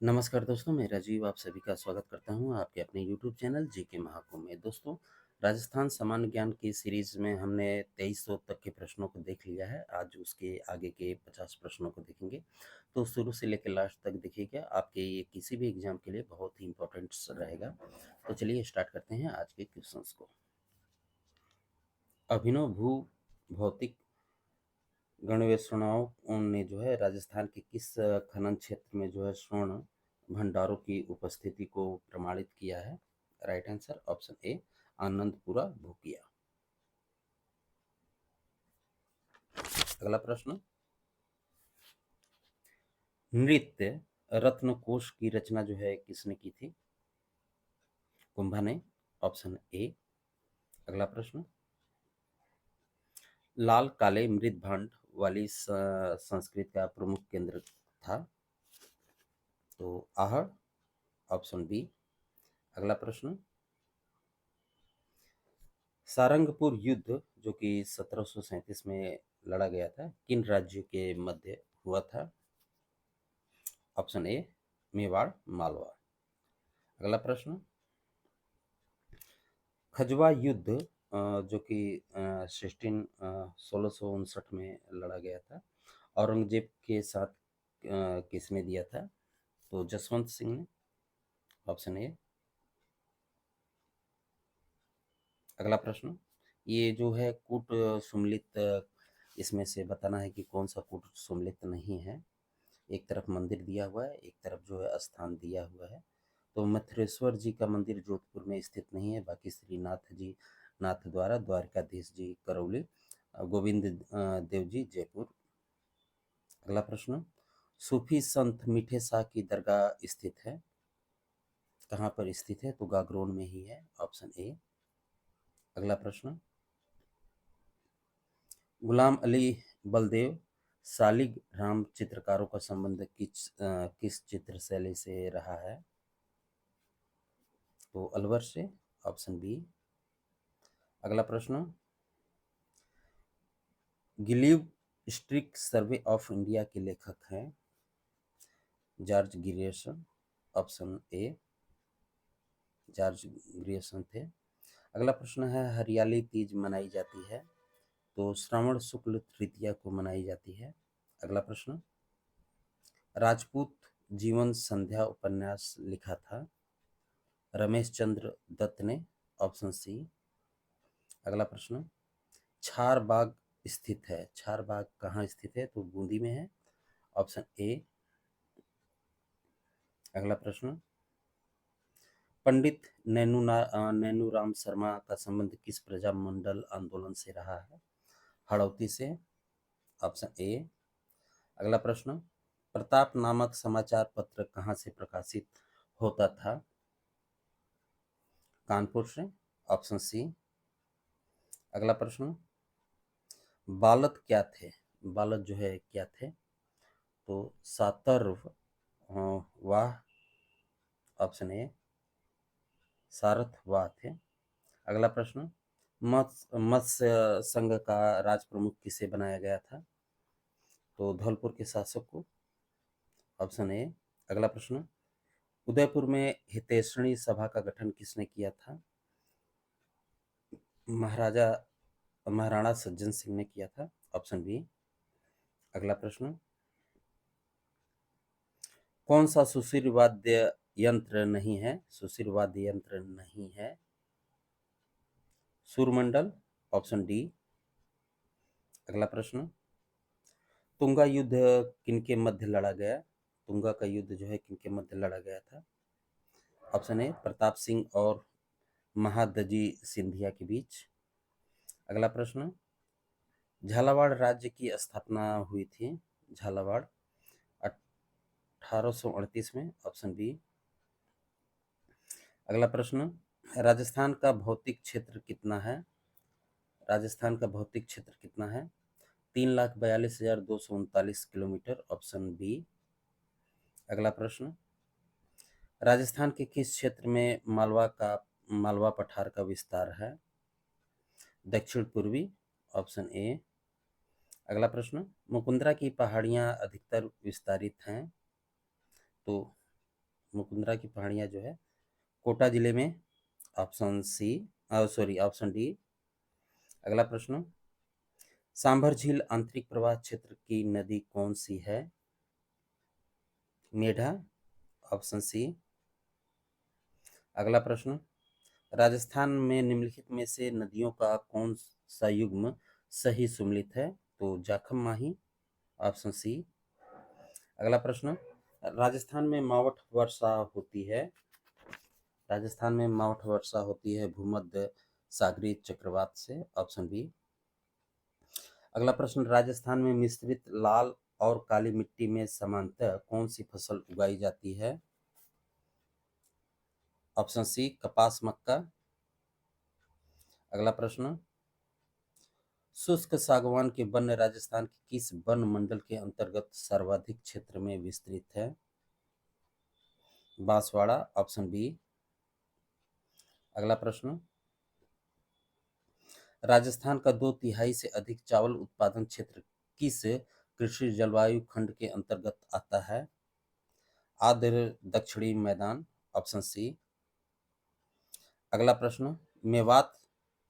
नमस्कार दोस्तों, मैं राजीव आप सभी का स्वागत करता हूं आपके अपने यूट्यूब चैनल जीके महाकुंभ में। दोस्तों, राजस्थान सामान्य ज्ञान की सीरीज में हमने 2300 तक के प्रश्नों को देख लिया है। आज उसके आगे के 50 प्रश्नों को देखेंगे। तो शुरू से लेकर लास्ट तक देखिएगा, आपके ये किसी भी एग्जाम के लिए बहुत ही इंपॉर्टेंट रहेगा। तो चलिए स्टार्ट करते हैं आज के क्वेश्चंस को। अभिनव भू भौतिक गणवेषणाओं ने जो है राजस्थान के किस खनन क्षेत्र में जो है स्वर्ण भंडारों की उपस्थिति को प्रमाणित किया है? Right answer option A, Anandpura Bhukiya. अगला प्रश्न, नृत्य रत्नकोश की रचना जो है किसने की थी? कुंभा ने। Option A. अगला प्रश्न, लाल काले मृद भांड वाली संस्कृत का प्रमुख केंद्र था? तो आहड़। Option B. अगला प्रश्न, सारंगपुर युद्ध जो कि 1737 में लड़ा गया था, किन राज्यों के मध्य हुआ था? Option A, Mewar Malwa. अगला प्रश्न, खजवा युद्ध जो कि 1659 में लड़ा गया था, औरंगजेब के साथ किसने दिया था? तो जसवंत सिंह ने। Option A. अगला प्रश्न, ये जो है कूट सुमलित, इसमें से बताना है कि कौन सा कूट सुमलित नहीं है। एक तरफ मंदिर दिया हुआ है, एक तरफ जो है स्थान दिया हुआ है। तो मथुरेश्वर जी का मंदिर जोधपुर में स्थित नहीं है, बाकी श्रीनाथ जी नाथ द्वारा, द्वारकाधीश जी करौली, गोविंद देव जी जयपुर। अगला प्रश्न, सूफी संत मीठे शाह की दरगाह स्थित है, कहाँ पर स्थित है? तो गागरोन में ही है। Option A. अगला प्रश्न, गुलाम अली बलदेव शालिग्राम चित्रकारों का संबंध किस चित्र शैली से रहा है? तो अलवर से। Option B. अगला प्रश्न, गिलीव स्ट्रिक सर्वे ऑफ इंडिया के लेखक हैं? George Grierson. Option A, George Grierson थे। अगला प्रश्न है, हरियाली तीज मनाई जाती है? तो श्रावण शुक्ल तृतीया को मनाई जाती है। अगला प्रश्न, राजपूत जीवन संध्या उपन्यास लिखा था? रमेश चंद्र दत्त ने। Option C. अगला प्रश्न, छार बाग स्थित है, छार बाग कहाँ स्थित है? तो बूंदी में है। Option A. अगला प्रश्न, पंडित नैनूराम शर्मा का संबंध किस प्रजामंडल आंदोलन से रहा है? हड़ौती से। Option A. अगला प्रश्न, प्रताप नामक समाचार पत्र कहाँ से प्रकाशित होता था? कानपुर से। Option C. अगला प्रश्न, बालत क्या थे? बालत जो है क्या थे? तो सातर्व वाह। ऑप्शन ए, सारथ वाह थे। अगला प्रश्न, मत्स्य संघ का राज प्रमुख किसे बनाया गया था? तो धौलपुर के शासक को। Option A. अगला प्रश्न, उदयपुर में हितैषणी सभा का गठन किसने किया था? महाराजा महाराणा सज्जन सिंह ने किया था। Option B. अगला प्रश्न, कौन सा सुशील वाद्य यंत्र नहीं है? सुशील वाद्य यंत्र नहीं है। सूरमंडल। Option D. अगला प्रश्न, तुंगा युद्ध किनके मध्य लड़ा गया? तुंगा का युद्ध जो है किनके मध्य लड़ा गया था? ऑप्शन ए, प्रताप सिंह और महादजी सिंधिया के बीच। अगला प्रश्न, झालावाड़ राज्य की स्थापना हुई थी? झालावाड़ 1838 में। Option B. अगला प्रश्न, राजस्थान का भौतिक क्षेत्र कितना है? राजस्थान का भौतिक क्षेत्र कितना है? 3,42,239 किलोमीटर। Option B. अगला प्रश्न, राजस्थान के किस क्षेत्र में मालवा पठार का विस्तार है? दक्षिण पूर्वी। Option A. अगला प्रश्न, मुकुंदरा की पहाड़ियां अधिकतर विस्तारित हैं? तो मुकुंदरा की पहाड़ियाँ जो है कोटा जिले में, option C, sorry option D. अगला प्रश्न, सांभर झील आंतरिक प्रवाह क्षेत्र की नदी कौन सी है? Medha, option C. अगला प्रश्न, राजस्थान में निम्नलिखित में से नदियों का कौन सा युग्म सही सुमेलित है? तो जाखम माही, ऑप्शन सी। अगला प्रश्न, राजस्थान में मावठ वर्षा होती है, राजस्थान में मावठ वर्षा होती है भूमध्य सागरीय चक्रवात से, ऑप्शन बी। अगला प्रश्न, राजस्थान में मिश्रित लाल और काली मिट्टी में समानतः कौन सी फसल उगाई जाती है? ऑप्शन सी, कपास मक्का। अगला प्रश्न, शुष्क सागवान के वन राजस्थान के किस वन मंडल के अंतर्गत सर्वाधिक क्षेत्र में विस्तृत है? Banswara, option B. अगला प्रश्न, राजस्थान का 2/3 से अधिक चावल उत्पादन क्षेत्र किस कृषि जलवायु खंड के अंतर्गत आता है? आर्द्र दक्षिणी मैदान, ऑप्शन सी। अगला प्रश्न, मेवात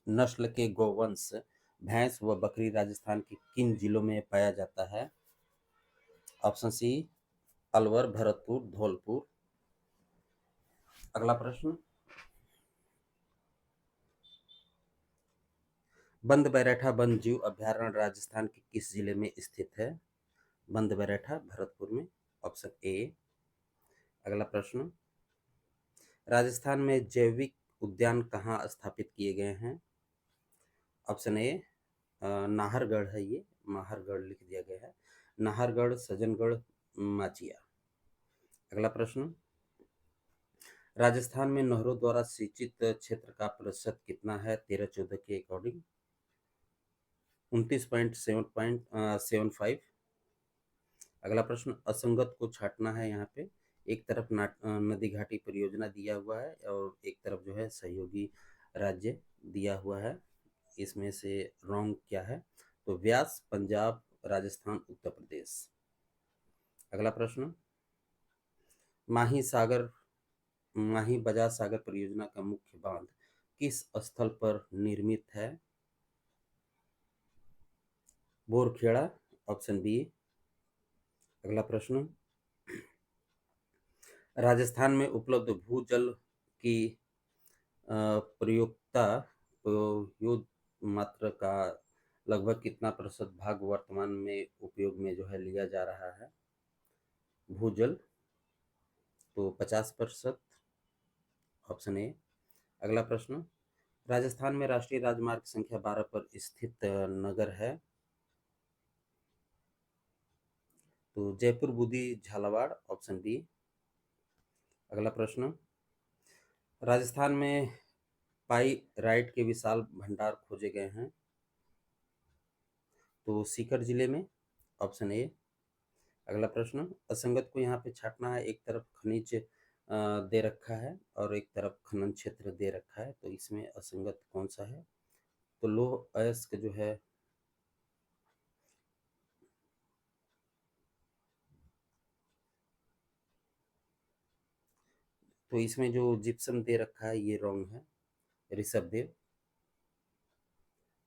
नस्ल के गौवंश भैंस व बकरी राजस्थान के किन जिलों में पाया जाता है? Option C, Alwar, Bharatpur, Dholpur. अगला प्रश्न, बंद बैराठा वन्य जीव अभयारण्य राजस्थान के किस जिले में स्थित है? बंद बैराठा भरतपुर में, ऑप्शन ए। अगला प्रश्न, राजस्थान में जैविक उद्यान कहाँ स्थापित किए गए हैं? ऑप्शन ए, नाहरगढ़ है ये, नाहरगढ़ लिख दिया गया है, नाहरगढ़, सज्जनगढ़, माचिया। अगला प्रश्न, राजस्थान में नहरों द्वारा सिंचित क्षेत्र का प्रतिशत कितना है 13-14 के अकॉर्डिंग? 29.75। अगला प्रश्न, असंगत को छाटना है यहाँ पे, एक तरफ नदी घाटी परियोजना दिया हुआ है और एक तरफ जो है सहयोगी राज्य दिया हुआ है, इसमें से रॉन्ग क्या है? तो व्यास, पंजाब, राजस्थान, उत्तर प्रदेश। अगला प्रश्न, माही सागर, माही बजाज सागर परियोजना का मुख्य बांध किस स्थल पर निर्मित है? Borkheda, option B. अगला प्रश्न, राजस्थान में उपलब्ध भूजल की प्रयोक्ता प्रयुक्त मात्रा का लगभग कितना प्रतिशत भाग वर्तमान में उपयोग में जो है लिया जा रहा है? भूजल, तो 50%, ऑप्शन ए। अगला प्रश्न, राजस्थान में राष्ट्रीय राजमार्ग संख्या 12 पर स्थित नगर है? तो जयपुर, बूंदी, झालावाड़, ऑप्शन बी। अगला प्रश्न, राजस्थान में पाइराइट के विशाल भंडार खोजे गए हैं? तो सीकर जिले में, ऑप्शन ए। अगला प्रश्न, असंगत को यहाँ पे छाटना है, एक तरफ खनिज दे रखा है और एक तरफ खनन क्षेत्र दे रखा है, तो इसमें असंगत कौन सा है? तो लौह अयस्क जो है, तो इसमें जो जिप्सम दे रखा है ये रॉन्ग है, ऋषभ देव।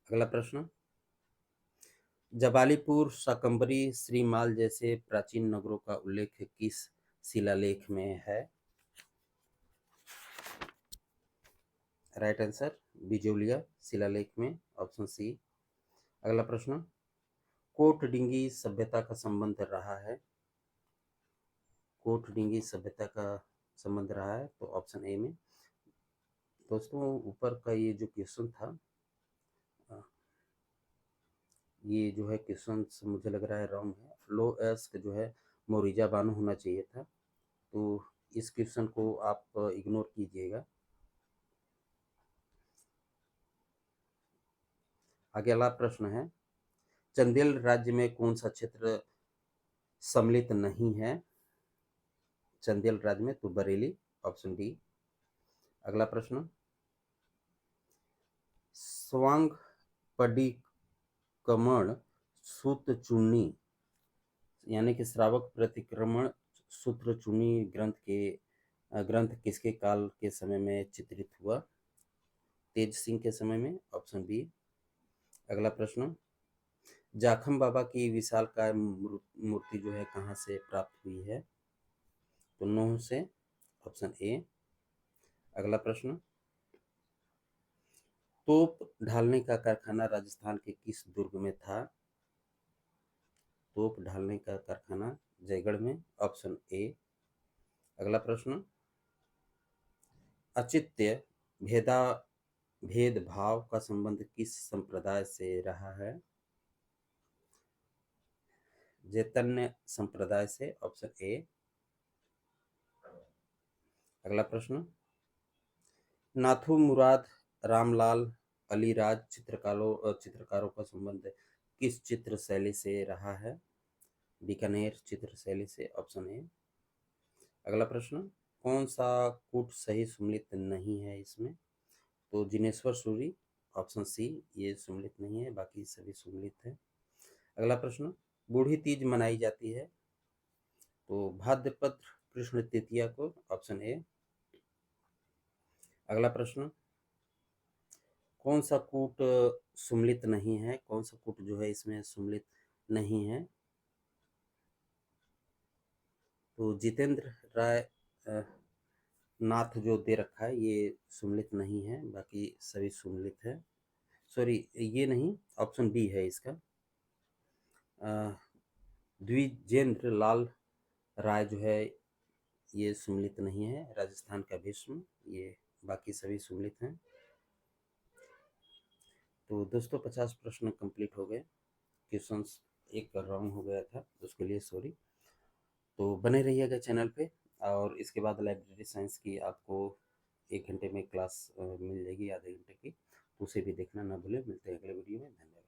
अगला प्रश्न, जबालीपुर, शाकंभरी, श्रीमाल जैसे प्राचीन नगरों का उल्लेख किस शिलालेख में है? राइट आंसर, बिजोलिया शिलालेख में, ऑप्शन सी। अगला प्रश्न, कोटडींगी सभ्यता का संबंध रहा है? कोटडींगी सभ्यता का संबंध रहा है, तो ऑप्शन ए में। दोस्तों, ऊपर का ये जो क्वेश्चन था, ये जो है क्वेश्चन मुझे लग रहा है रॉन्ग है। लो एस्क जो है मोरिजा बानो होना चाहिए था, तो इस क्वेश्चन को आप इग्नोर कीजिएगा। अगला प्रश्न है, चंदेल राज्य में कौन सा क्षेत्र सम्मिलित नहीं है? चंदेल राज्य में, तो बरेली, ऑप्शन डी। अगला प्रश्न, स्वांग पडिकमण सूत्र चूर्णी यानी कि श्रावक प्रतिक्रमण सूत्र चूर्णी ग्रंथ के ग्रंथ किसके काल के समय में चित्रित हुआ? तेज सिंह के समय में, ऑप्शन बी। अगला प्रश्न, जाखम बाबा की विशालकाय मूर्ति जो है कहाँ से प्राप्त हुई है? तो नूह से, ऑप्शन ए। अगला प्रश्न, तोप ढालने का कारखाना राजस्थान के किस दुर्ग में था? तोप ढालने का कारखाना जयगढ़ में, ऑप्शन ए। अगला प्रश्न, अचित्य भेदा भेदभाव का संबंध किस संप्रदाय से रहा है? चैतन्य संप्रदाय से, ऑप्शन ए। अगला प्रश्न, नाथू मुराद रामलाल अलीराज चित्रकारों का संबंध किस चित्र शैली से रहा है? बीकानेर चित्र शैली से, ऑप्शन ए। अगला प्रश्न, कौन सा कूट सही सुमिलित नहीं है इसमें? तो जिनेश्वर सूरी, ऑप्शन सी, ये सुमिलित नहीं है, बाकी सभी सुमिलित है। अगला प्रश्न, बूढ़ी तीज मनाई जाती है तो भाद्रपद कृष्ण तृतीया को, ऑप्शन ए। अगला प्रश्न, कौन सा कूट सुमिलित नहीं है? कौन सा कूट जो है इसमें सुमिलित नहीं है? तो जितेंद्र राय नाथ जो दे रखा है ये सुमिलित नहीं है, बाकी सभी सुमिलित है। सॉरी, ये नहीं, ऑप्शन बी है इसका। द्विजेंद्र लाल राय जो है ये सुमिलित नहीं है। राजस्थान का भीष्म, ये बाकी सभी सुमिलित हैं। तो दोस्तों 50 प्रश्न कंप्लीट हो गए। क्वेश्चंस एक रॉन्ग हो गया था, उसके लिए सॉरी। तो बने रहिएगा चैनल पे, और इसके बाद लाइब्रेरी साइंस की आपको 1 घंटे में क्लास मिल जाएगी, आधे घंटे की, उसे भी देखना ना भूलें। मिलते हैं अगले वीडियो में। धन्यवाद।